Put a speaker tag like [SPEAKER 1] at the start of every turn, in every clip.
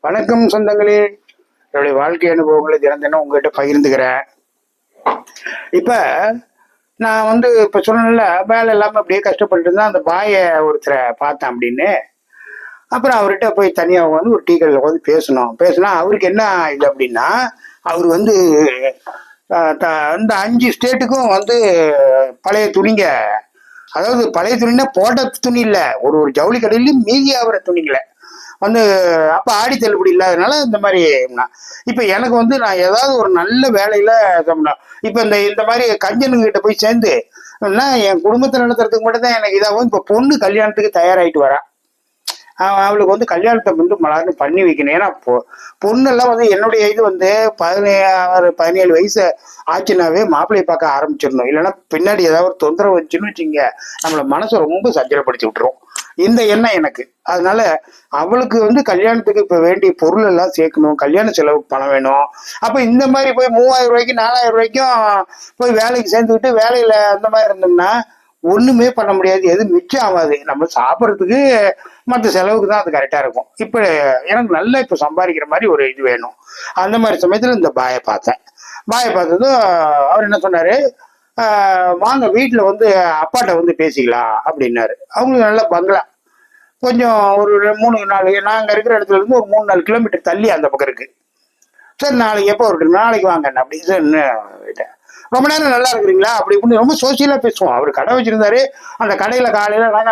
[SPEAKER 1] வணக்கம் சொந்தங்களே. என்னுடைய வாழ்க்கை அனுபவங்களை தினம் தினம் உங்ககிட்ட பகிர்ந்துக்கிறேன். இப்ப நான் இப்ப சொன்னேன்ல, வேலை இல்லாம அப்படியே கஷ்டப்பட்டு இருந்தா அந்த பாய ஒருத்தரை பார்த்தேன் அப்படின்னு. அப்புறம் அவர்கிட்ட போய் தனியா ஒரு டீ கடையில் பேசினா அவருக்கு என்ன இது அப்படின்னா, அவர் இந்த 5 ஸ்டேட்டுக்கும் பழைய துணிங்க, அதாவது பழைய துணின்னா போட்ட துணி இல்லை, ஒரு ஜவுளி கடையிலும் மீதி ஆகிற துணிங்களை அப்ப ஆடி தள்ளுபடி இல்லாதனால இந்த மாதிரி. இப்ப எனக்கு நான் ஏதாவது ஒரு நல்ல வேலையில இப்ப இந்த மாதிரி கஞ்சனுங்கிட்ட போய் சேர்ந்து என் குடும்பத்தை நடத்துறதுக்கு மட்டும் தான் எனக்கு இதாகும். இப்ப பொண்ணு கல்யாணத்துக்கு தயாராகிட்டு வரா. அவளுக்கு கல்யாணத்தை மலர்னு பண்ணி வைக்கணும். ஏன்னா பொண்ணெல்லாம் என்னுடைய இது 17 வயசு ஆச்சுனாவே மாப்பிள்ளையை பார்க்க ஆரம்பிச்சிடணும். இல்லைன்னா பின்னாடி ஏதாவது ஒரு தொந்தரவு வச்சுன்னு வச்சுங்க, நம்மள மனசை ரொம்ப சஞ்சலப்படுத்தி விட்டுரும். இந்த எண்ணம் எனக்கு. அதனால அவளுக்கு கல்யாணத்துக்கு இப்ப வேண்டிய பொருள் எல்லாம் சேர்க்கணும், கல்யாண செலவுக்கு பணம் வேணும். அப்ப இந்த மாதிரி போய் 3000 ரூபாய்க்கு 4000 ரூபாய்க்கும் போய் வேலைக்கு சேர்ந்துக்கிட்டு வேலையில அந்த மாதிரி இருந்தோம்னா ஒண்ணுமே பண்ண முடியாது, எதுவும் மிச்சம் ஆகாது. நம்ம சாப்பிட்றதுக்கு மற்ற செலவுக்கு தான் அது கரெக்டா இருக்கும். இப்ப எனக்கு நல்லா இப்ப சம்பாதிக்கிற மாதிரி ஒரு இது வேணும். அந்த மாதிரி சமயத்துல இந்த பாயை பார்த்ததும் அவர் என்ன சொன்னாரு, வாங்க வீட்டுல அப்பாட்ட பேசிக்கலாம் அப்படின்னாரு. அவங்களுக்கு நல்ல பங்களா, கொஞ்சம் ஒரு 3-4 நாங்க இருக்கிற இடத்துல இருந்து ஒரு 3-4 கிலோமீட்டர் தள்ளி அந்த பக்கம் இருக்கு. சரி நாளைக்கு எப்போ ஒரு நாளைக்கு வாங்க அப்படி சார், ரொம்ப நேரம் நல்லா இருக்கிறீங்களா அப்படி இப்படின்னு ரொம்ப சோசியலா பேசுவோம். அவர் கடை வச்சிருந்தாரு. அந்த கடையில காலையில நாங்க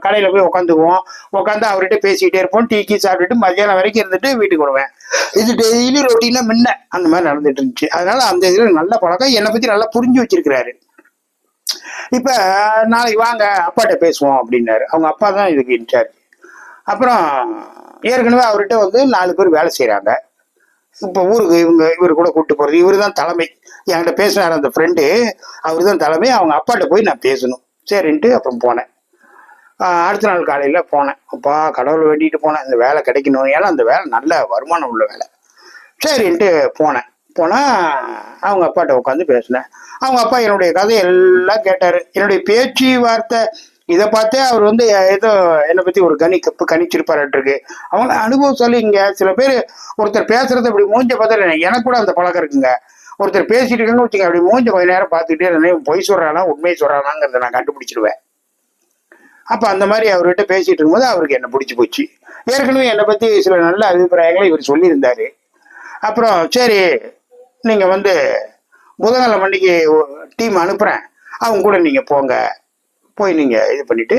[SPEAKER 1] கடையில போய் உட்காந்து அவர்கிட்ட பேசிக்கிட்டே இருப்போம். டீ சாப்பிட்டுட்டு மத்தியானம் வரைக்கும் இருந்துட்டு வீட்டுக்கு வருவேன். இது டெய்லி ரொட்டீனா முன்ன அந்த மாதிரி நடந்துட்டு இருந்துச்சு. அதனால அந்த இதுல நல்ல பழக்கம், என்னை பத்தி நல்லா புரிஞ்சு வச்சிருக்கிறாரு. இப்ப நாளைக்கு வாங்க அப்பாட்ட பேசுவோம் அப்படின்னாரு. அவங்க அப்பா தான் இதுக்கு இன்சார்ஜ். அப்புறம் ஏற்கனவே அவர்கிட்ட 4 பேர் வேலை செய்யறாங்க. இப்ப ஊருக்கு இவரு கூட கூப்பிட்டு போறது, இவரு தான் தலைமை. என்கிட்ட பேசினார் அந்த ஃப்ரெண்டு, அவரு தான் தலைமை. அவங்க அப்பாட்ட போய் நான் பேசணும் சரின்ட்டு அப்புறம் போனேன். அடுத்த நாள் காலையில போனேன். அப்பா கடவுளை வேண்டிட்டு போனேன், இந்த வேலை கிடைக்கணும். ஏன்னா அந்த வேலை நல்ல வருமானம் உள்ள வேலை. சரின்ட்டு போனா அவங்க அப்பாட்ட உட்காந்து பேசினேன். அவங்க அப்பா என்னுடைய கதை எல்லாம் கேட்டாரு. என்னுடைய பேச்சு வார்த்தை இதை பார்த்தே அவர் ஏதோ என்னை பத்தி ஒரு கணிச்சிருப்பாருக்கு. அவங்க அனுபவம் இங்க சில பேர் ஒருத்தர் பேசுறது அப்படி மூஞ்ச பார்த்தா, எனக்கு கூட அந்த பழக்கம் இருக்குங்க. ஒருத்தர் பேசிட்டு இருக்காங்க வச்சுங்க, அப்படி மூஞ்ச கொஞ்ச நேரம் பார்த்துக்கிட்டே இருந்தேன், பொய் சொல்றானா உண்மையை சொல்றானாங்கிறத நான் கண்டுபிடிச்சிருவேன். அப்ப அந்த மாதிரி அவர்கிட்ட பேசிட்டு இருக்கும்போது அவருக்கு என்ன பிடிச்சி போச்சு. ஏற்கனவே என்னை பத்தி சில நல்ல அபிப்பிராயங்களை இவர் சொல்லியிருந்தாரு. அப்புறம் சரி நீங்க புதன்கிழமை அன்னைக்கு டீம் அனுப்புறேன், அவங்க கூட நீங்க போங்க, போய் நீங்க இது பண்ணிட்டு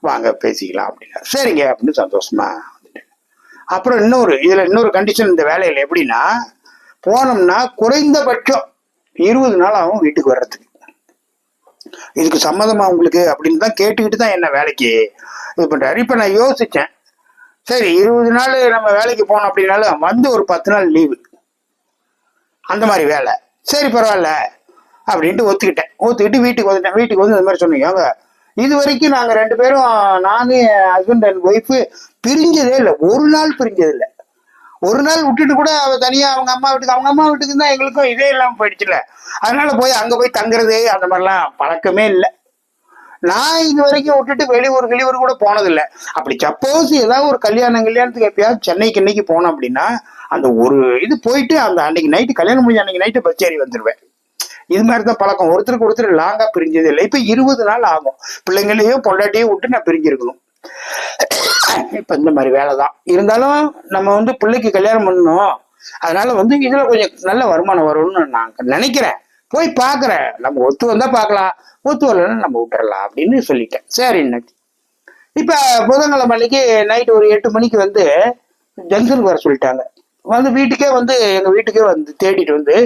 [SPEAKER 1] வாங்க பேசிக்கலாம் அப்படின்னா. சரிங்க அப்படின்னு சந்தோஷமா வந்துட்டு. அப்புறம் இன்னொரு கண்டிஷன் இந்த வேலையில எப்படின்னா, போனோம்னா குறைந்தபட்சம் 20 நாள் ஆகும் வீட்டுக்கு வர்றதுக்கு. இதுக்கு சம்மதமா உங்களுக்கு அப்படின்னு தான் கேட்டுக்கிட்டு தான் என்ன வேலைக்கு இது பண்றாரு. இப்ப நான் யோசிச்சேன், சரி 20 நாள் நம்ம வேலைக்கு போனோம் அப்படின்னாலும் ஒரு 10 நாள் லீவு அந்த மாதிரி வேலை, சரி பரவாயில்ல அப்படின்ட்டு ஒத்துக்கிட்டு வீட்டுக்கு வீட்டுக்கு இந்த மாதிரி சொன்னீங்க. இது வரைக்கும் நாங்க 2 பேரும், நானு ஹஸ்பண்ட் அண்ட் ஒய்ஃபு பிரிஞ்சதே இல்லை. ஒரு நாள் பிரிஞ்சது இல்லை. ஒரு நாள் விட்டுட்டு கூட அவ தனியா அவங்க அம்மா வீட்டுக்கு தான் எங்களுக்கும் இதே இல்லாம போயிடுச்சுல. அதனால போய் அங்க போய் தங்குறது அந்த மாதிரிலாம் பழக்கமே இல்லை. நான் இது வரைக்கும் விட்டுட்டு வெளியூர் கூட போனதில்லை. அப்படி சப்போஸ் ஏதாவது ஒரு கல்யாணத்துக்கு எப்பயாவது சென்னைக்கு போனோம் அப்படின்னா அந்த ஒரு இது போயிட்டு அந்த அன்னைக்கு நைட்டு கல்யாணம் முடிஞ்ச அன்னைக்கு நைட்டு பஸ் ஏறி வந்துடுவேன். இது மாதிரிதான் பழக்கம். ஒருத்தருக்கு ஒருத்தர் லாங்கா பிரிஞ்சது இல்லை. இப்ப 20 நாள் ஆகும். பிள்ளைங்களையும் பொண்டாட்டியும் விட்டு நான் பிரிஞ்சிருக்கணும். இப்ப இந்த மாதிரி வேலைதான் இருந்தாலும் நம்ம பிள்ளைக்கு கல்யாணம் பண்ணணும். அதனால இதுல கொஞ்சம் நல்ல வருமானம் வரும்னு நான் நினைக்கிறேன். போய் பாக்குறேன், நம்ம ஒத்து வந்தா பாக்கலாம், ஒத்து வரலன்னு நம்ம விட்டுறலாம் அப்படின்னு சொல்லிட்டேன். சரி இப்ப புதன்கிழமை அன்னைக்கு நைட் ஒரு 8 மணிக்கு ஜங்ஷனுக்கு வர சொல்லிட்டாங்க. வீட்டுக்கே எங்க வீட்டுக்கே தேடிட்டு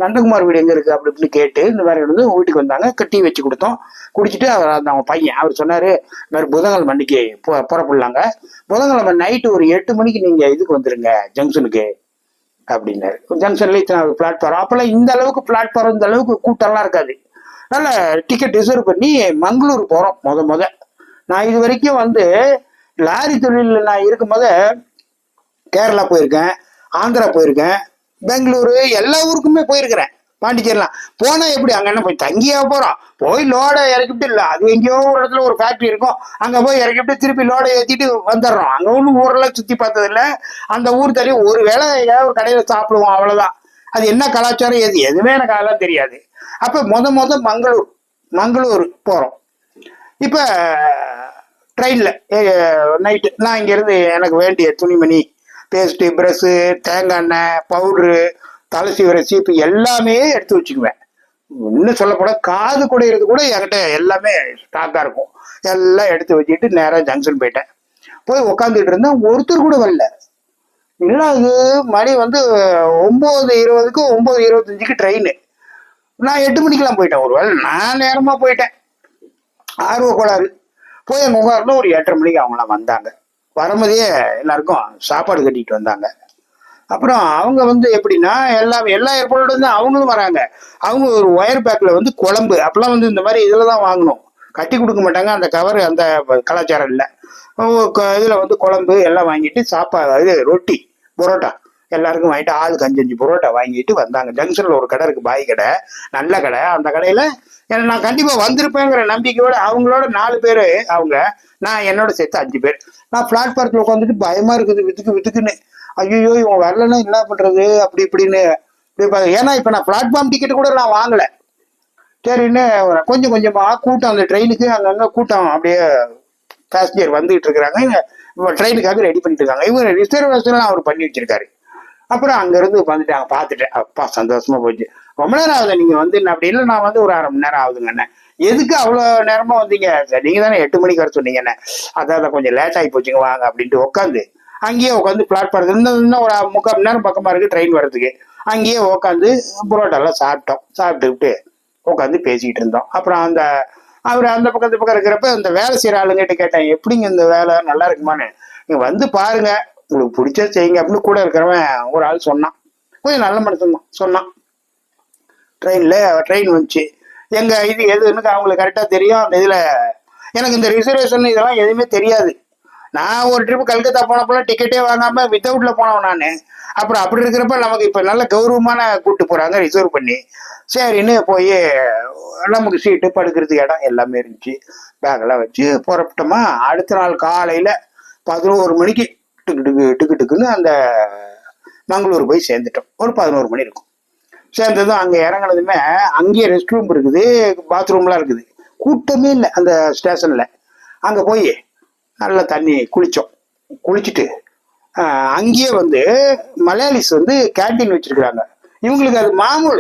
[SPEAKER 1] நந்தகுமார் வீடு எங்க இருக்கு அப்படி இப்படின்னு கேட்டு இந்த மாதிரி வீட்டுக்கு வந்தாங்க. டீ வச்சு கொடுத்தோம், குடிச்சிட்டு அவங்க பையன் அவர் சொன்னாரு, இந்த மாதிரி புதன்கிழமை அன்னைக்கு புறப்படலாங்க, புதன்கிழமை நைட்டு ஒரு 8 மணிக்கு நீங்க இதுக்கு வந்துருங்க ஜங்ஷனுக்கு அப்படின்னாரு. ஜங்ஷன்ல இத்தனை பிளாட்ஃபார்ம், அப்பெல்லாம் இந்த அளவுக்கு பிளாட்ஃபார்ம் இந்த அளவுக்கு கூட்டம்லாம் இருக்காது. நல்ல டிக்கெட் ரிசர்வ் பண்ணி மங்களூர் போறோம். முத நான் இது வரைக்கும் லாரி தொழிலில் நான் இருக்கும் போது கேரளா போயிருக்கேன், ஆந்திரா போயிருக்கேன், பெங்களூரு, எல்லா ஊருக்குமே போயிருக்கிறேன். பாண்டிச்சேரிலாம் போனா எப்படி அங்க என்ன போய் தங்கியா போறோம், போய் லோடை இறக்கிட்டு இல்ல அது எங்கேயோ ஒரு இடத்துல ஒரு ஃபேக்டரி இருக்கும், அங்க போய் இறக்கிட்டு திருப்பி லோடை ஏத்திட்டு வந்துடுறோம். அங்க ஒன்றும் ஊரெல்லாம் சுத்தி பார்த்தது இல்ல. அந்த ஊர் தெரியும், ஒரு வேளை ஏதாவது ஒரு கடையில சாப்பிடுவோம் அவ்வளவுதான். அது என்ன கலாச்சாரம் எதுவுமே எனக்கு அதெல்லாம் தெரியாது. அப்ப முத மங்களூர் போறோம். இப்ப ட்ரெயின்ல நைட்டு நான் இங்கேருந்து எனக்கு வேண்டிய துணிமணி, பேஸ்ட்டு, ப்ரஷ்ஷு, தேங்காய் எண்ணெய், பவுட்ரு, தலை சீவிர சீப்பு எல்லாமே எடுத்து வச்சுக்குவேன். இன்னும் சொல்லப்போனா காது குடையிறது கூட என்கிட்ட எல்லாமே ஸ்டாக்காக இருக்கும். எல்லாம் எடுத்து வச்சுட்டு நேராக ஜங்ஷன் போயிட்டேன். போய் உக்காந்துட்டு இருந்தேன், ஒருத்தர் கூட வரல. இல்லை அது மணி வந்து 9:20க்கு 9:25க்கு ட்ரெயின். நான் 8 மணிக்கெல்லாம் போயிட்டேன். ஒரு வேளை நான் நேரமாக போயிட்டேன், ஆர்வ கோளாறு. போய் அங்கே உட்காரணும். ஒரு 8:30 மணிக்கு அவங்களாம் வந்தாங்க. வரும்போதே எல்லாருக்கும் சாப்பாடு கட்டிட்டு வந்தாங்க. அப்புறம் அவங்க வந்து எப்படின்னா எல்லா ஏற்பாடோட தான் அவங்களும் வராங்க. அவங்க ஒரு ஒயர் பேக்கில் வந்து குழம்பு, அப்பெல்லாம் வந்து இந்த மாதிரி இதில் தான் வாங்கணும், கட்டி கொடுக்க மாட்டாங்க. அந்த கவர் அந்த கலாச்சாரம் இல்லை. இதில் வந்து குழம்பு எல்லாம் வாங்கிட்டு சாப்பாடு, இது ரொட்டி, புரோட்டா எல்லாருக்கும் வாங்கிட்டு ஆளுக்கு 5 புரோட்டா வாங்கிட்டு வந்தாங்க. ஜங்ஷனில் ஒரு கடை இருக்கு, பாய் கடை, நல்ல கடை. அந்த கடையில் நான் கண்டிப்பாக வந்திருப்பேங்கிற நம்பிக்கையோட அவங்களோட 4 பேர் அவங்க, நான் என்னோட சேர்த்து 5 பேர். நான் பிளாட்ஃபாரத்தில் உட்காந்துட்டு பயமாக இருக்குது, வித்துக்குன்னு. ஐயோ இவன் வரலன்னா என்ன பண்ணுறது அப்படி இப்படின்னு. ஏன்னா இப்போ நான் பிளாட்ஃபார்ம் டிக்கெட்டு கூட நான் வாங்கலை. சரின்னு கொஞ்சம் கொஞ்சமாக கூட்டம், அந்த ட்ரெயினுக்கு அங்கங்கே கூட்டம் அப்படியே பேசஞ்சர் வந்துகிட்டு இருக்கிறாங்க. ட்ரெயினுக்காக ரெடி பண்ணிட்டு இருக்காங்க. இவங்க ரிசர்வேஷன்லாம் அவர் பண்ணி வச்சிருக்காரு. அப்புறம் அங்கேருந்து வந்துட்டாங்க. பார்த்துட்டேன், அப்பா சந்தோஷமா போச்சு. ரொம்ப நேரம் ஆகுது நீங்கள் வந்து, அப்படி இல்லை நான் வந்து ஒரு 1/2 மணி நேரம் ஆகுதுங்கண்ணே. எதுக்கு அவ்வளோ நேரமாக வந்தீங்க? சார் நீங்கள் தானே 8 மணிக்கு வர சொன்னீங்கண்ணே. அதான் கொஞ்சம் லேட் ஆகி போச்சுங்க வாங்க அப்படின்ட்டு உட்காந்து அங்கேயே உட்காந்து பிளாட்ஃபார்ம் இன்னும் ஒரு 3/4 மணி நேரம் பக்கமாக இருக்குது ட்ரெயின் வர்றதுக்கு. அங்கேயே உட்காந்து புரோட்டாலாம் சாப்பிட்டோம். சாப்பிட்டுக்கிட்டு உட்காந்து பேசிக்கிட்டு இருந்தோம். அப்புறம் அவர் அந்த பக்கம் இருக்கிறப்ப இந்த வேலை செய்கிற ஆளுங்கிட்ட கேட்டேன், எப்படிங்க இந்த வேலை நல்லா இருக்குமான்னு. நீங்கள் வந்து பாருங்க, உங்களுக்கு பிடிச்சா செய்யுங்க அப்படின்னு கூட இருக்கிறவன் ஒரு ஆள் சொன்னான். கொஞ்சம் நல்ல மனுஷன் தான் சொன்னான். ட்ரெயின் வந்துச்சு. இது எதுன்னு அவங்களுக்கு கரெக்டாக தெரியும். அந்த இதில் எனக்கு இந்த ரிசர்வேஷன் இதெல்லாம் எதுவுமே தெரியாது. நான் ஒரு ட்ரிப்பு கல்கத்தா போனப்பெல்லாம் டிக்கெட்டே வாங்காமல் வித்தவுட்டில் போனவன் நான். அப்புறம் அப்படி இருக்கிறப்ப நமக்கு இப்போ நல்ல கௌரவமான கூப்பிட்டு போகிறாங்க ரிசர்வ் பண்ணி. சரின்னு போய் நமக்கு சீட்டு, படுக்கிறதுக்கு இடம் எல்லாமே இருந்துச்சு. பேக்கெல்லாம் வச்சு புறப்பட்டோமா. அடுத்த நாள் காலையில் 11 மணிக்கு டிக்கெட்டுக்குன்னு அந்த மங்களூர் போய் சேர்ந்துட்டோம். ஒரு 11 மணி இருக்கும். சேர்ந்ததும் அங்கே இறங்கினதுமே அங்கேயே ரெஸ்ட் ரூம் இருக்குது, பாத்ரூம்லாம் இருக்குது. கூட்டமே இல்லை அந்த ஸ்டேஷனில். அங்கே போய் நல்லா தண்ணி குளித்தோம். குளிச்சுட்டு அங்கேயே வந்து மலையாளிஸ் வந்து கேன்டீன் வச்சிருக்கிறாங்க. இவங்களுக்கு அது மாமூல்.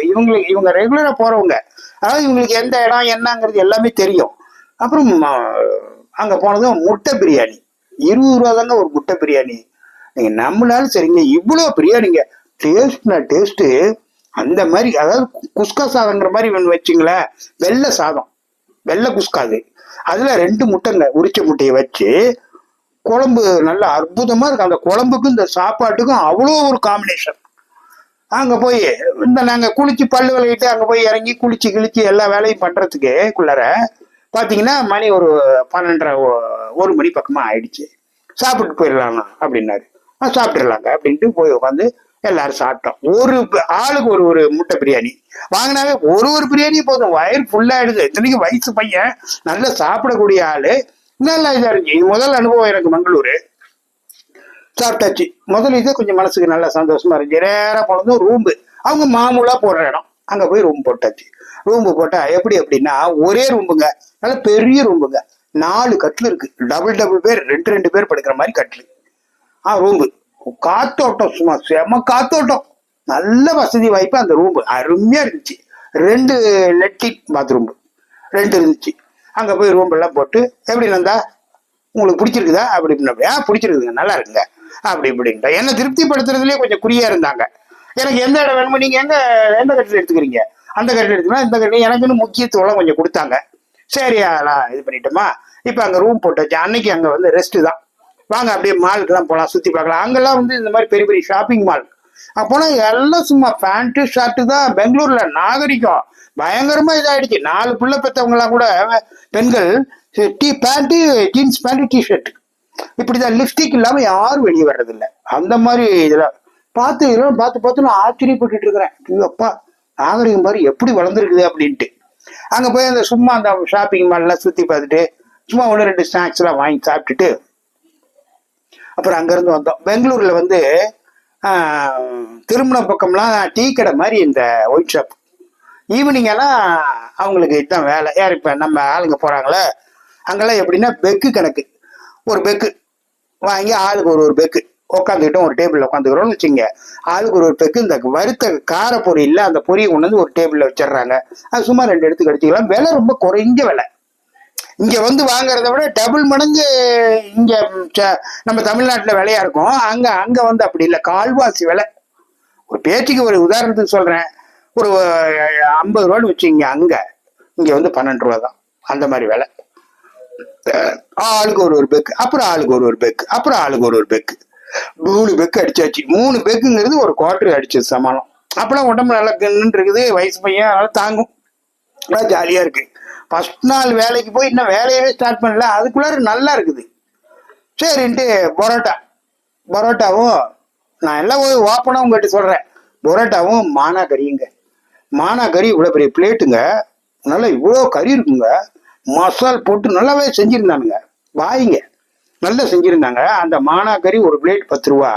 [SPEAKER 1] இவங்க ரெகுலராக போகிறவங்க. அதாவது இவங்களுக்கு எந்த இடம் என்னங்கிறது எல்லாமே தெரியும். அப்புறம் அங்கே போனதும் முட்டை பிரியாணி, 20 ரூபா தாங்க ஒரு முட்டை பிரியாணி. நீங்கள் நம்மளாலும் சரிங்க, இவ்வளோ பிரியாணிங்க. டேஸ்ட்டு அந்த மாதிரி, அதாவது குஸ்கா சாதங்கிற மாதிரி ஒன்று வச்சுங்களேன். வெள்ளை சாதம், வெள்ளை குஸ்காது. அதில் 2 முட்டைங்க, உரிச்ச முட்டையை வச்சு குழம்பு நல்லா அற்புதமாக இருக்கு. அந்த குழம்புக்கும் இந்த சாப்பாட்டுக்கும் அவ்வளோ ஒரு காம்பினேஷன். அங்கே போய் நாங்கள் குளிச்சு பல்லு விளக்கிட்டு அங்கே போய் இறங்கி குளிச்சு கிழிச்சு எல்லா வேலையும் பண்ணுறதுக்குள்ளார பார்த்தீங்கன்னா மணி ஒரு 12:30 1 மணி பக்கமாக ஆயிடுச்சு. சாப்பிட்டு போயிடலாங்க அப்படின்னாரு. சாப்பிட்டுடலாங்க அப்படின்ட்டு போய் உட்காந்து எல்லாரும் சாப்பிட்டோம். ஒரு ஆளுக்கு ஒரு முட்டை பிரியாணி வாங்கினாவே ஒரு பிரியாணியும் போதும், வயிறு ஃபுல்லாகிடுது. இத்தனைக்கு வயசு பையன், நல்லா சாப்பிடக்கூடிய ஆள், நல்லா இதாக இருந்துச்சு. இது முதல் அனுபவம் எனக்கு மங்களூர். சாப்பிட்டாச்சு. முதல்ல இதே கொஞ்சம் மனசுக்கு நல்லா சந்தோஷமா இருந்துச்சு. நேராக போனதும் ரூம்பு, அவங்க மாமூலாக போடுற இடம். அங்கே போய் ரூம் போட்டாச்சு. ரூம்பு போட்டால் எப்படி அப்படின்னா ஒரே ரூம்புங்க, நல்லா பெரிய ரூம்புங்க. 4 கட்டில் இருக்கு, டபுள் பேர், 2 பேர் படுக்கிற மாதிரி கட்டில். ரூம்பு காத்தோட்டம், சும்மா செம காத்தோட்டம், நல்ல வசதி வாய்ப்பு. அந்த ரூம்பு அருமையா இருந்துச்சு. 2 லெட்டின் பாத்ரூம் 2 இருந்துச்சு. அங்கே போய் ரூம் எல்லாம் போட்டு, எப்படி இருந்தா உங்களுக்கு பிடிச்சிருக்குதா அப்படின்னா, பிடிச்சிருக்குதுங்க, நல்லா இருக்குங்க அப்படி இப்படின்ட்டு என்ன திருப்திப்படுத்துறதுலேயே கொஞ்சம் குறியா இருந்தாங்க. எனக்கு எந்த இடம் வேணுமோ, நீங்கள் எந்த கட்டில் எடுத்துக்கிறீங்க, அந்த கட்டில் எடுத்துக்கலாம், இந்த கட்டில் எனக்குன்னு முக்கியத்துவம் கொஞ்சம் கொடுத்தாங்க. சரி அதெல்லாம் இது பண்ணிட்டோமா. இப்போ அங்கே ரூம் போட்டாச்சு. அன்னைக்கு அங்கே வந்து ரெஸ்ட்டு தான். வாங்க அப்படியே மாலுக்கெல்லாம் போகலாம், சுற்றி பார்க்கலாம். அங்கெல்லாம் வந்து இந்த மாதிரி பெரிய பெரிய ஷாப்பிங் மால். அப்போனா எல்லாம் சும்மா பேண்ட்டு ஷர்ட்டு தான். பெங்களூர்ல நாகரிகம் பயங்கரமாக இதாகிடுச்சு. 4 பிள்ளை பெற்றவங்கலாம் கூட பெண்கள் பேண்ட்டு, ஜீன்ஸ் பேண்ட்டு, டிஷர்ட், இப்படிதான். லிப்ஸ்டிக் இல்லாமல் யாரும் வெளியே வர்றதில்லை. அந்த மாதிரி இதெல்லாம் பார்த்து நான் ஆச்சரியப்பட்டு இருக்கிறேன். அப்பா நாகரிகம் பாரு எப்படி வளர்ந்துருக்குது அப்படின்ட்டு. அங்கே போய் அந்த சும்மா அந்த ஷாப்பிங் மால்லாம் சுற்றி பார்த்துட்டு சும்மா 1-2 ஸ்நாக்ஸ்லாம் வாங்கி சாப்பிட்டுட்டு அப்புறம் அங்கேருந்து வந்தோம். பெங்களூரில் வந்து திருமண பக்கம்லாம் டீ கடை மாதிரி இந்த ஒயிட் ஷாப். ஈவினிங் எல்லாம் அவங்களுக்கு இதுதான் வேலை. யார் இப்போ நம்ம ஆளுங்க போகிறாங்களே அங்கெல்லாம் எப்படின்னா பெக்கு கணக்கு. ஒரு பெக்கு வாங்கி ஆளுக்கு ஒரு பெக்கு உட்காந்துக்கிட்டோம். ஒரு டேபிளில் உட்காந்துக்கிறோம்னு வச்சுங்க. ஆளுக்கு ஒரு பெக்கு இந்த வறுத்த கார பொரியில் அந்த பொரியை கொண்டு வந்து ஒரு டேபிளில் வச்சிடுறாங்க. அது சும்மா 2 எடுத்து கடிச்சிக்கலாம். விலை ரொம்ப குறைஞ்ச விலை. இங்கே வந்து வாங்குறத விட டபுள் மடங்கு இங்கே நம்ம தமிழ்நாட்டில் விலையா இருக்கும். அங்கே வந்து அப்படி இல்லை, கால்வாசி விலை. ஒரு பேச்சுக்கு ஒரு உதாரணத்துக்கு சொல்கிறேன், ஒரு 50 ரூபான்னு வச்சுங்க. இங்கே வந்து 12 ரூபா தான். அந்த மாதிரி விலை. ஆளுக்கு ஒரு பெக்கு, அப்புறம் ஆளுக்கு ஒரு பெக்கு, அப்புறம் ஆளுக்கு ஒரு பெக்கு. 3 பெக்கு அடிச்சாச்சு. 3 பெக்குங்கிறது ஒரு குவார்டர் அடிச்சது சமாளம். அப்பெல்லாம் உடம்பு நல்லா கண்ணுன்னு இருக்குது, வயசு பையன், அதனால தாங்கும். நல்லா ஜாலியா இருக்கு. ஃபர்ஸ்ட் நாள் வேலைக்கு போய் இன்னும் வேலையவே ஸ்டார்ட் பண்ணல, அதுக்குள்ளார நல்லா இருக்குது. சரின்ட்டு பரோட்டாவும் நான் எல்லாம் ஓப்பனா உங்ககிட்ட சொல்றேன். பரோட்டாவும் மானா கறியுங்க. மானா கறி இவ்வளோ பெரிய பிளேட்டுங்க. நல்லா இவ்வளோ கறி இருக்குங்க. மசால் போட்டு நல்லாவே செஞ்சிருந்தானுங்க. வாய்ங்க நல்லா செஞ்சிருந்தாங்க. அந்த மானா கறி ஒரு பிளேட் 10 ரூபா.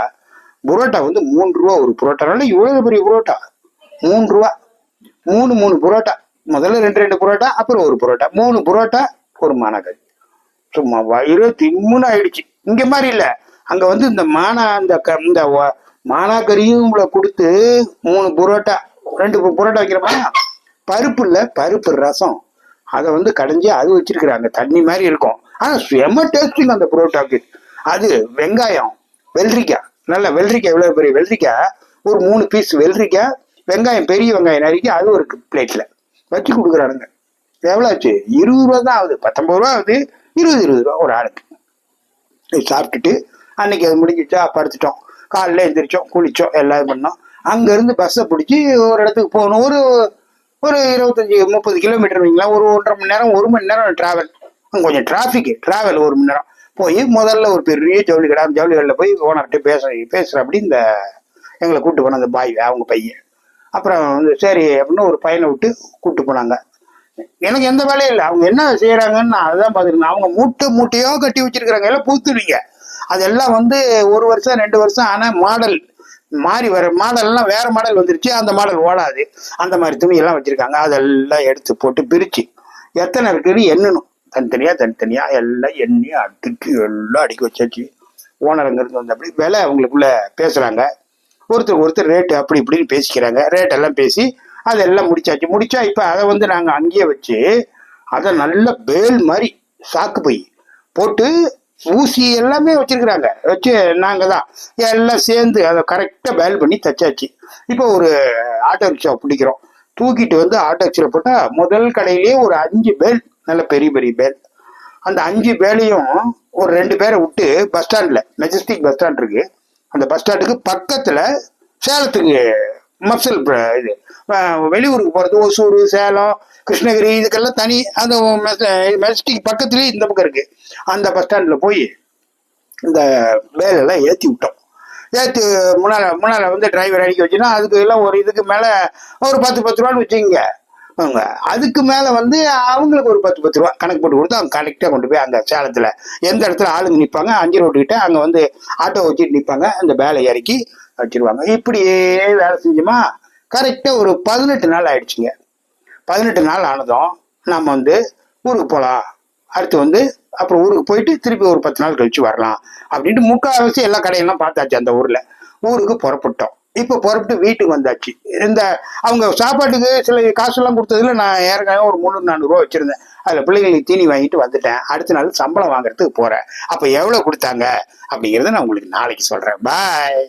[SPEAKER 1] புரோட்டா வந்து 3 ரூபா ஒரு புரோட்டா. நல்லா இவ்வளோ பெரிய புரோட்டா 3 ரூபா. 3 புரோட்டா. முதல்ல 2 புரோட்டா, அப்புறம் ஒரு புரோட்டா. 3 புரோட்டா ஒரு மானா கறி. சும்மா வயிறு திம்முன்னு ஆயிடுச்சு. இங்க மாதிரி இல்லை. அங்க வந்து இந்த இந்த மானா கறியும் கொடுத்து 3 புரோட்டா 2 புரோட்டா வைக்கிறப்ப பருப்பு இல்லை, பருப்பு ரசம் அதை வந்து கடைஞ்சி அது வச்சிருக்கிறாங்க. தண்ணி மாதிரி இருக்கும். ஆனா செம டேஸ்டிங் அந்த புரோட்டாக்கு. அது வெங்காயம், வெள்ளரிக்காய், நல்ல வெள்ளரிக்காய், இவ்வளவு பெரிய வெள்ளரிக்காய், ஒரு 3 பீஸ் வெள்ளரிக்காய், வெங்காயம், பெரிய வெங்காயம் நறுக்கி அது ஒரு பிளேட்ல வச்சு கொடுக்குறானுங்க. எவ்வளோ ஆச்சு? 20 ரூபா தான் ஆகுது. 19 ரூபா ஆகுது. 20 ரூபா ஒரு ஆளுக்கு. சாப்பிட்டுட்டு அன்னைக்கு அது முடிஞ்சிச்சா படுத்துட்டோம். காலைல எழுந்திரிச்சோம், குளிச்சோம், எல்லாம் பண்ணோம். அங்கேருந்து பஸ்ஸை பிடிச்சி ஒரு இடத்துக்கு போகணும். ஒரு 25-30 கிலோமீட்டர் வைங்களா. ஒரு 1.5 மணி நேரம் 1 மணி நேரம் டிராவல். கொஞ்சம் டிராவல் 1 மணி நேரம். போய் முதல்ல ஒரு பெரிய ஜவுளி கடை, ஜவுளி கடையில் போய் ஓனர்கிட்ட பேசுகிறேன். அப்படி இந்த எங்களை கூப்பிட்டு போன அந்த பாய், அவங்க பையன். அப்புறம் வந்து சரி அப்படின்னு ஒரு பையனை விட்டு கூப்பிட்டு போனாங்க. எனக்கு எந்த வேலையும் இல்லை. அவங்க என்ன செய்யறாங்கன்னு நான் அதுதான் பார்த்துருக்கேன். அவங்க மூட்டையோ கட்டி வச்சிருக்கிறாங்க. எல்லாம் பூத்துடுங்க. அதெல்லாம் வந்து 1 வருஷம் 2 வருஷம் ஆனால் மாடல் மாறி வர மாடல்லாம் வேற மாடல் வந்துருச்சு. அந்த மாடல் ஓடாது. அந்த மாதிரி துணியெல்லாம் வச்சிருக்காங்க. அதெல்லாம் எடுத்து போட்டு பிரிச்சு எத்தனை இருக்குன்னு எண்ணணும். தனித்தனியா எல்லாம் எண்ணி அடுக்கி எல்லாம் அடுக்கி வச்சாச்சு. ஓனருங்கிறது வந்து அப்படி விலை அவங்களுக்குள்ள பேசுறாங்க. ஒருத்தர் ரேட்டு அப்படி இப்படின்னு பேசிக்கிறாங்க. ரேட்டெல்லாம் பேசி அதெல்லாம் முடிச்சா இப்போ அதை வந்து நாங்கள் அங்கேயே வச்சு அதை நல்ல பேல் மாதிரி சாக்கு போய் போட்டு ஊசி எல்லாமே வச்சிருக்கிறாங்க. வச்சு நாங்கள் தான் எல்லாம் சேர்ந்து அதை கரெக்டாக பேல் பண்ணி தச்சாச்சு. இப்போ ஒரு ஆட்டோ ரிக்ஷா பிடிக்கிறோம். தூக்கிட்டு வந்து ஆட்டோ ரிக்ஷாவில் போட்டால் முதல் கடையிலேயே ஒரு 5 பேல், நல்ல பெரிய பெரிய பேல். அந்த 5 பேலையும் ஒரு 2 பேரை விட்டு பஸ் ஸ்டாண்டில், மெஜஸ்டிக் பஸ் ஸ்டாண்ட் இருக்கு, அந்த பஸ் ஸ்டாண்டுக்கு பக்கத்தில் சேலத்துக்கு மப்சல் இது வெளியூருக்கு போகிறது, ஒசூர், சேலம், கிருஷ்ணகிரி, இதுக்கெல்லாம் தனி அந்த மெஜஸ்டிக் பக்கத்துலேயே இந்த பக்கம் இருக்குது. அந்த பஸ் ஸ்டாண்டில் போய் இந்த பேலெல்லாம் ஏற்றி விட்டோம். ஏற்றி முன்னால் வந்து டிரைவர் அடிக்க வச்சுன்னா அதுக்கு எல்லாம் ஒரு இதுக்கு மேலே ஒரு 10 ரூபான்னு வச்சுக்கோங்க. அவங்க அதுக்கு மேலே வந்து அவங்களுக்கு ஒரு 10 ரூபா கணக்கு போட்டு கொடுத்து அவங்க கரெக்டாக கொண்டு போய் அங்கே சேலத்தில் எந்த இடத்துல ஆளுங்க நிற்பாங்க, 5 ரோட்டுக்கிட்ட அங்கே வந்து ஆட்டோ வச்சுட்டு நிற்பாங்க. அந்த பேலை இறக்கி வச்சிருவாங்க. இப்படியே வேலை செஞ்சோமா கரெக்டாக ஒரு 18 நாள் ஆயிடுச்சுங்க. 18 நாள் ஆனதும் நம்ம வந்து ஊருக்கு போகலாம். அடுத்து வந்து அப்புறம் ஊருக்கு போயிட்டு திருப்பி ஒரு 10 நாள் கழிச்சு வரலாம் அப்படின்ட்டு முக்கால்வாசி எல்லா கடையெல்லாம் பார்த்தாச்சு. அந்த ஊருக்கு புறப்பட்டோம். இப்போ புறப்பட்டு வீட்டுக்கு வந்தாச்சு. இந்த அவங்க சாப்பாட்டுக்கு சில காசெல்லாம் கொடுத்ததுல நான் ஏற்கனவே ஒரு 300-400 ரூபா வச்சிருந்தேன். அதில் பிள்ளைங்களுக்கு தீனி வாங்கிட்டு வந்துட்டேன். அடுத்த நாள் சம்பளம் வாங்குறதுக்கு போகிறேன். அப்போ எவ்வளோ கொடுத்தாங்க அப்படிங்கிறத நான் உங்களுக்கு நாளைக்கு சொல்கிறேன். பாய்.